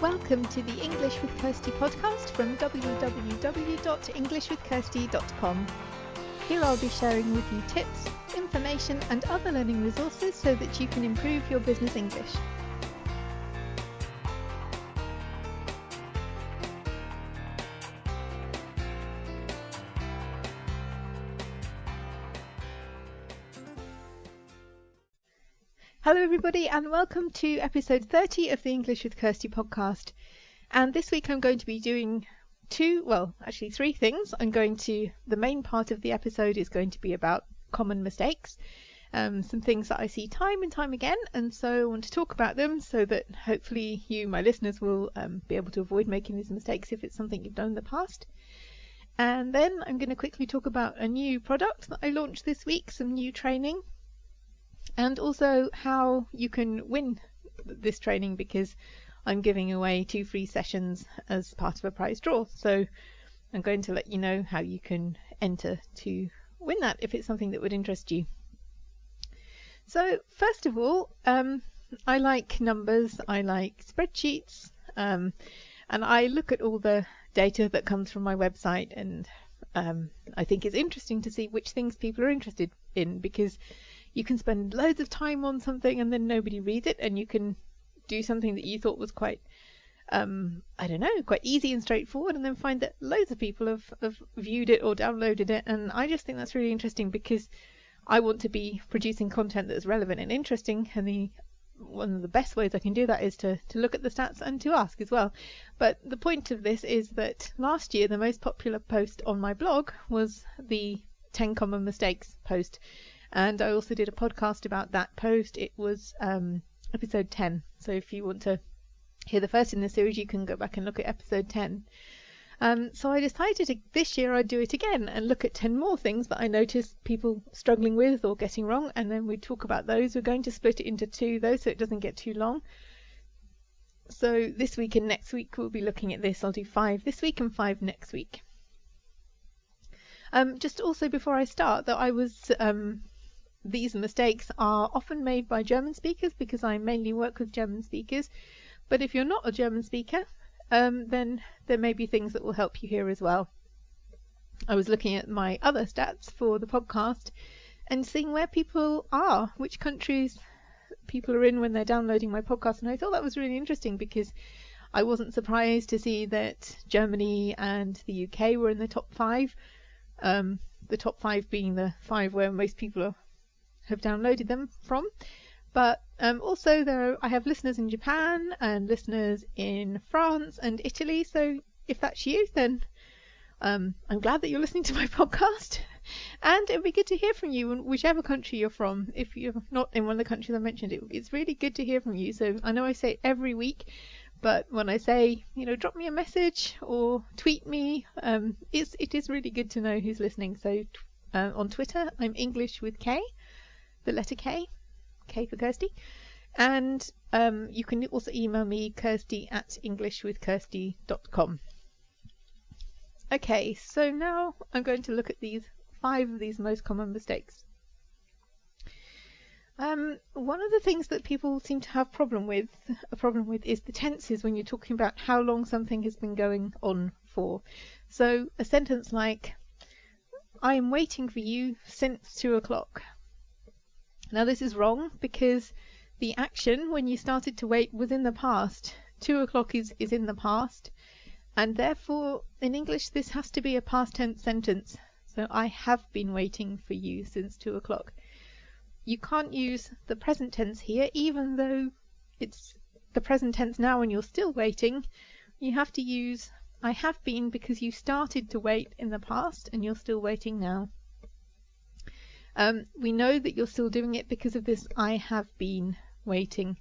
Welcome to the English with Kirsty podcast from www.englishwithkirsty.com. Here I'll be sharing with you tips, information and other learning resources so that you can improve your business English. Hello everybody and welcome to episode 30 of the English with Kirsty podcast. And this week I'm going to be doing three things. The main part of the episode is going to be about common mistakes, some things that I see time and time again, and so I want to talk about them so that hopefully you, my listeners, will be able to avoid making these mistakes if it's something you've done in the past. And then I'm going to quickly talk about a new product that I launched this week, some new training, and also how you can win this training because I'm giving away 2 free sessions as part of a prize draw. So I'm going to let you know how you can enter to win that if it's something that would interest you. So first of all, I like numbers, I like spreadsheets, and I look at all the data that comes from my website, and I think it's interesting to see which things people are interested in, because you can spend loads of time on something and then nobody reads it, and you can do something that you thought was quite easy and straightforward, and then find that loads of people have viewed it or downloaded it. And I just think that's really interesting because I want to be producing content that's relevant and interesting, and one of the best ways I can do that is to look at the stats and to ask as well. But the point of this is that last year the most popular post on my blog was the 10 common mistakes post. And I also did a podcast about that post. It was episode 10. So if you want to hear the first in the series, you can go back and look at episode 10. So I decided this year I'd do it again and look at 10 more things that I noticed people struggling with or getting wrong, and then we'd talk about those. We're going to split it into 2 though, so it doesn't get too long. So this week and next week we'll be looking at this. I'll do 5 this week and 5 next week. Just also before I start, these mistakes are often made by German speakers because I mainly work with German speakers. But if you're not a German speaker, then there may be things that will help you here as well. I was looking at my other stats for the podcast and seeing where people are, which countries people are in when they're downloading my podcast. And I thought that was really interesting because I wasn't surprised to see that Germany and the UK were in the top 5. The top 5 being the 5 where most people have downloaded them from. But also I have listeners in Japan and listeners in France and Italy. So if that's you, then I'm glad that you're listening to my podcast. And it'd be good to hear from you in whichever country you're from. If you're not in one of the countries I mentioned, it's really good to hear from you. So I know I say it every week, but when I say, drop me a message or tweet me, it is really good to know who's listening. So on Twitter, I'm English with K, the letter K for Kirsty. And you can also email me, kirsty@englishwithkirsty.com. Okay, so now I'm going to look at 5 of these most common mistakes. One of the things that people seem to have a problem with is the tenses when you're talking about how long something has been going on for. So a sentence like, I am waiting for you since 2 o'clock. Now this is wrong because the action when you started to wait was in the past. 2 o'clock is in the past, and therefore in English this has to be a past tense sentence. So I have been waiting for you since 2 o'clock. You can't use the present tense here, even though it's the present tense now and you're still waiting. You have to use I have been because you started to wait in the past and you're still waiting now. We know that you're still doing it because of this I have been waiting.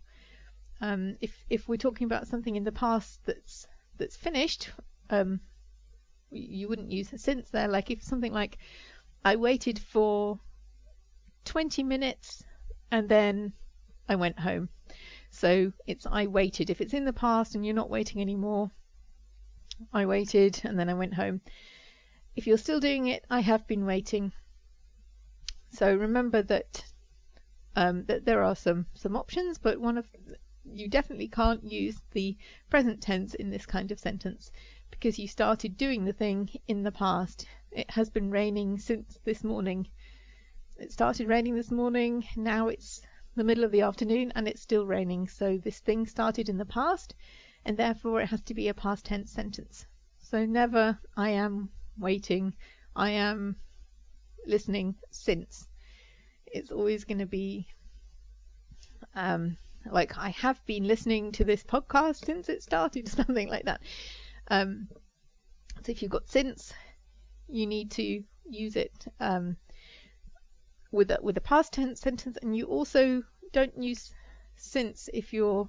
If we're talking about something in the past that's finished, you wouldn't use since there. Like if something like I waited for 20 minutes and then I went home. So it's I waited. If it's in the past and you're not waiting anymore, I waited and then I went home. If you're still doing it, I have been waiting. So remember that there are some options, but you definitely can't use the present tense in this kind of sentence because you started doing the thing in the past. It has been raining since this morning. It started raining this morning, now it's the middle of the afternoon and it's still raining. So this thing started in the past and therefore it has to be a past tense sentence. So never I am waiting, I am listening since. It's always going to be like I have been listening to this podcast since it started, something like that. So if you've got since, you need to use it with a past tense sentence, and you also don't use since if you're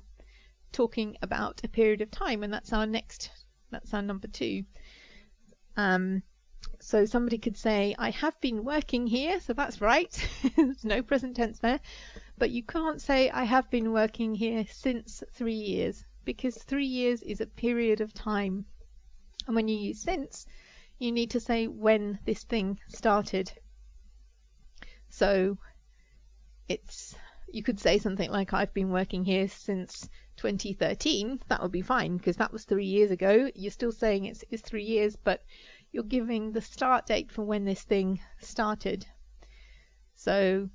talking about a period of time, and that's our number 2. So somebody could say, I have been working here, so that's right. There's no present tense there. But you can't say, I have been working here since 3 years, because 3 years is a period of time. And when you use since, you need to say when this thing started. So you could say something like, I've been working here since 2013. That would be fine, because that was 3 years ago. You're still saying it's 3 years, but you're giving the start date for when this thing started. So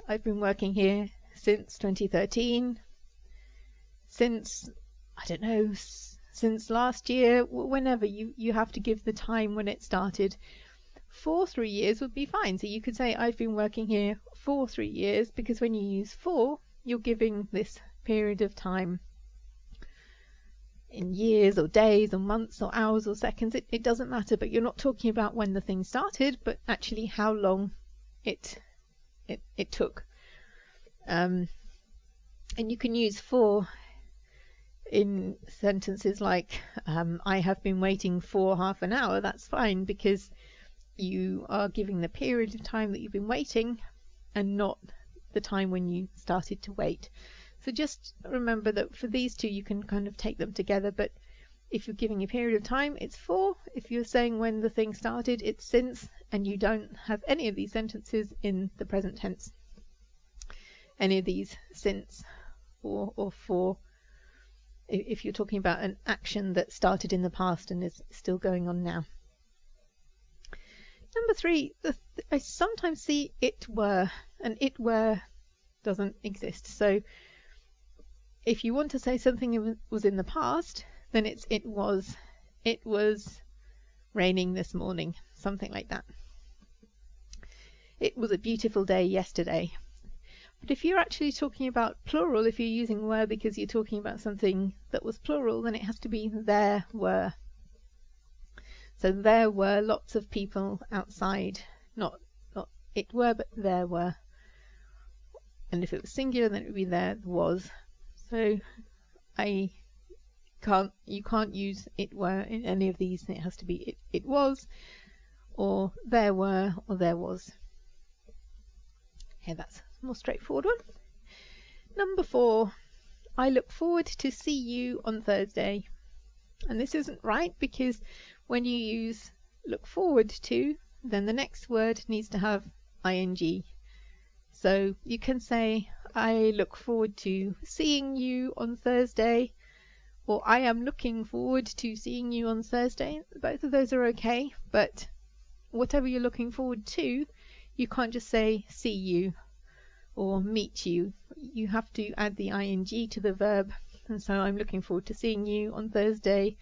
I've been working here since 2013, since, I don't know, since last year, whenever you have to give the time when it started. For 3 years would be fine. So you could say I've been working here for 3 years, because when you use for, you're giving this period of time in years or days or months or hours or seconds. It doesn't matter, but you're not talking about when the thing started, but actually how long it took. And you can use for in sentences like I have been waiting for half an hour. That's fine, because you are giving the period of time that you've been waiting and not the time when you started to wait. So just remember that for these two you can kind of take them together, but if you're giving a period of time, it's for. If you're saying when the thing started, it's since, and you don't have any of these sentences in the present tense. Any of these since or for, if you're talking about an action that started in the past and is still going on now. Number 3, I sometimes see it were, and it were doesn't exist. So if you want to say something was in the past, then it's it was raining this morning, something like that. It was a beautiful day yesterday. But if you're actually talking about plural, if you're using were because you're talking about something that was plural, then it has to be there were. So there were lots of people outside, not it were, but there were. And if it was singular, then it would be there was. So you can't use it were in any of these. It has to be it was, or there were, or there was. Okay, that's a more straightforward one. Number 4, I look forward to see you on Thursday. And this isn't right, because when you use look forward to, then the next word needs to have ing. So you can say, I look forward to seeing you on Thursday, or I am looking forward to seeing you on Thursday. Both of those are okay, but whatever you're looking forward to, you can't just say see you or meet you. You have to add the ing to the verb. And so I'm looking forward to seeing you on Thursday.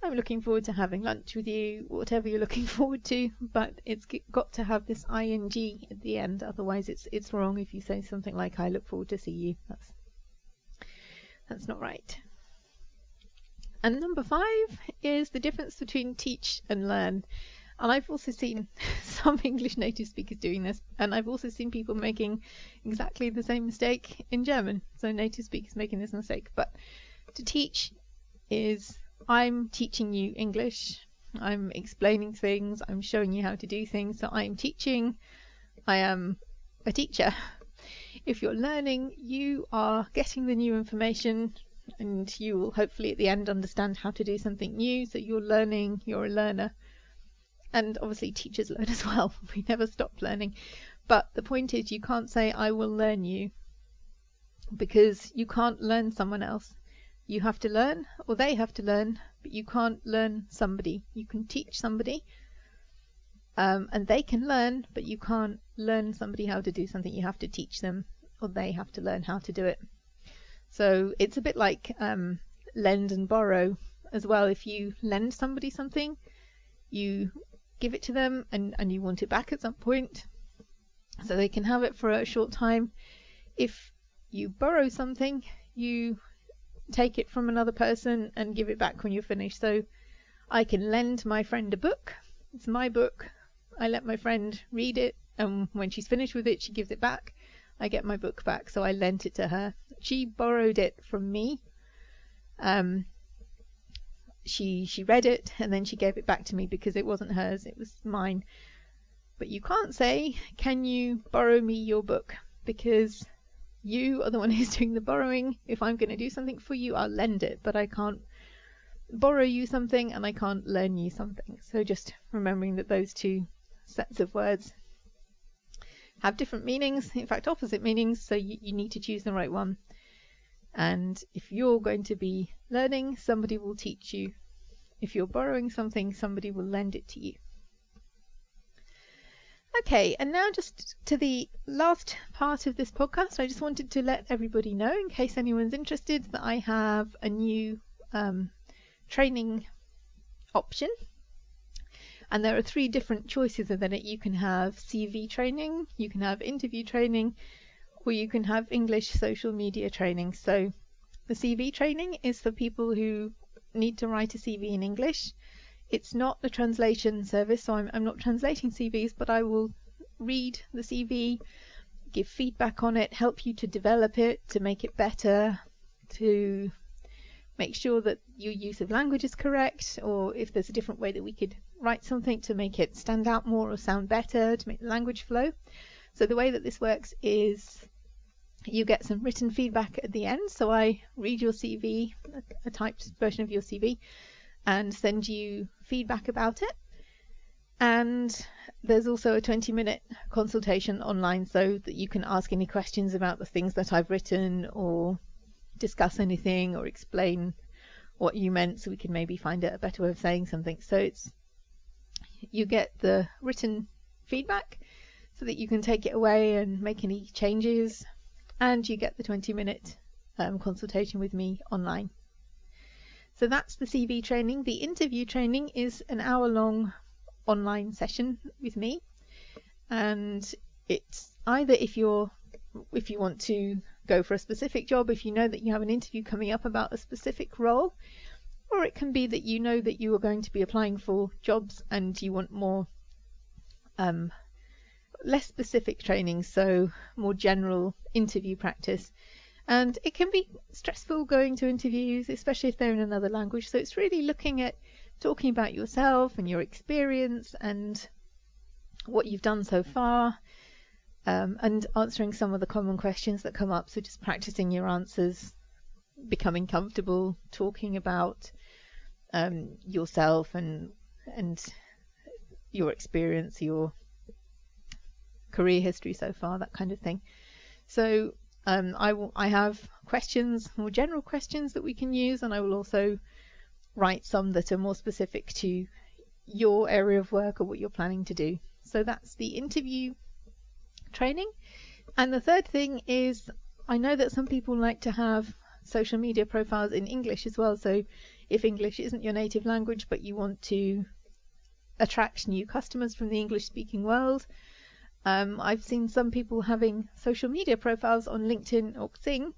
I'm looking forward to having lunch with you, whatever you're looking forward to, but it's got to have this ing at the end. Otherwise it's wrong if you say something like I look forward to see you. That's not right. And number 5 is the difference between teach and learn. And I've also seen some English native speakers doing this, and I've also seen people making exactly the same mistake in German. So native speakers making this mistake. But to teach is I'm teaching you English, I'm explaining things, I'm showing you how to do things. So I'm teaching, I am a teacher. If you're learning, you are getting the new information, and you will hopefully at the end understand how to do something new. So you're learning, you're a learner. And obviously teachers learn as well. We never stop learning. But the point is, you can't say I will learn you, because you can't learn someone else. You have to learn, or they have to learn, but you can't learn somebody. You can teach somebody, and they can learn, but you can't learn somebody how to do something. You have to teach them, or they have to learn how to do it. So it's a bit like lend and borrow as well. If you lend somebody something, you give it to them and you want it back at some point, so they can have it for a short time. If you borrow something, you take it from another person and give it back when you're finished. So I can lend my friend a book. It's my book. I let my friend read it, and when she's finished with it, she gives it back. I get my book back. So I lent it to her. She borrowed it from me. She read it and then she gave it back to me because it wasn't hers, it was mine. But you can't say, can you borrow me your book? Because you are the one who's doing the borrowing. If I'm going to do something for you, I'll lend it, but I can't borrow you something and I can't lend you something. So just remembering that those two sets of words have different meanings, in fact opposite meanings, so you need to choose the right one. And if you're going to be learning, somebody will teach you. If you're borrowing something, somebody will lend it to you. Okay, and now just to the last part of this podcast, I just wanted to let everybody know, in case anyone's interested, that I have a new training option. And there are 3 different choices within it. You can have CV training, you can have interview training, or you can have English social media training. So the CV training is for people who need to write a CV in English. It's not a translation service, so I'm not translating CVs, but I will read the CV, give feedback on it, help you to develop it, to make it better, to make sure that your use of language is correct, or if there's a different way that we could write something to make it stand out more or sound better, to make the language flow. So the way that this works is you get some written feedback at the end. So I read your CV, a typed version of your CV, and send you feedback about it. And there's also a 20-minute consultation online, so that you can ask any questions about the things that I've written, or discuss anything, or explain what you meant, so we can maybe find a better way of saying something. So you get the written feedback so that you can take it away and make any changes, and you get the 20-minute consultation with me online. So that's the CV training. The interview training is an hour-long online session with me, and it's either if you want to go for a specific job, if you know that you have an interview coming up about a specific role, or it can be that you know that you are going to be applying for jobs and you want more less specific training, so more general interview practice. And it can be stressful going to interviews, especially if they're in another language. So it's really looking at talking about yourself and your experience and what you've done so far, and answering some of the common questions that come up. So just practicing your answers, becoming comfortable talking about yourself and your experience, your career history so far, that kind of thing. So I have questions, more general questions that we can use, and I will also write some that are more specific to your area of work or what you're planning to do. So that's the interview training. And the third thing is, I know that some people like to have social media profiles in English as well. So if English isn't your native language, but you want to attract new customers from the English speaking world, I've seen some people having social media profiles on LinkedIn or Xing,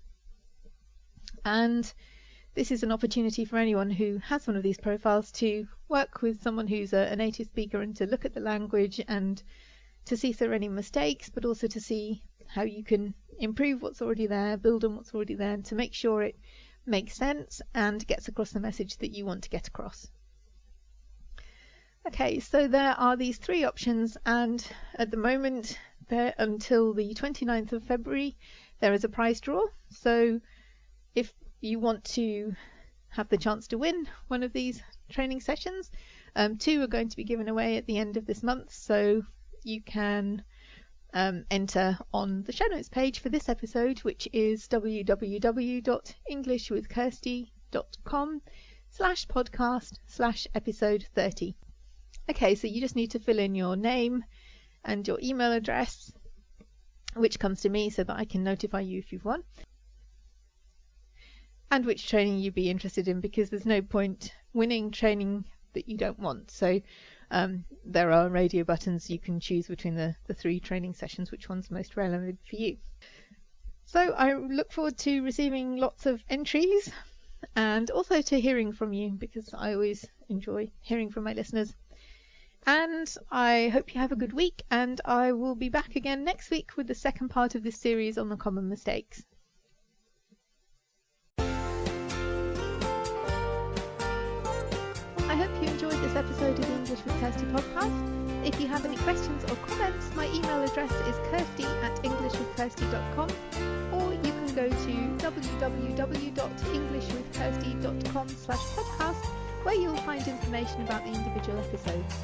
and this is an opportunity for anyone who has one of these profiles to work with someone who's a native speaker and to look at the language and to see if there are any mistakes, but also to see how you can improve what's already there, build on what's already there, and to make sure it makes sense and gets across the message that you want to get across. Okay, so there are these 3 options, and at the moment, there until the 29th of February, there is a prize draw. So if you want to have the chance to win one of these training sessions, 2 are going to be given away at the end of this month. So you can enter on the show notes page for this episode, which is www.englishwithkirsty.com/podcast/episode 30. Okay, so you just need to fill in your name and your email address, which comes to me so that I can notify you if you've won, and which training you'd be interested in, because there's no point winning training that you don't want. So there are radio buttons. You can choose between the 3 training sessions, which one's most relevant for you. So I look forward to receiving lots of entries and also to hearing from you, because I always enjoy hearing from my listeners. And I hope you have a good week, and I will be back again next week with the second part of this series on the common mistakes. I hope you enjoyed this episode of the English with Kirsty podcast. If you have any questions or comments, my email address is kirsty@englishwithkirsty.com, or you can go to www.englishwithkirsty.com/podcast, where you'll find information about the individual episodes.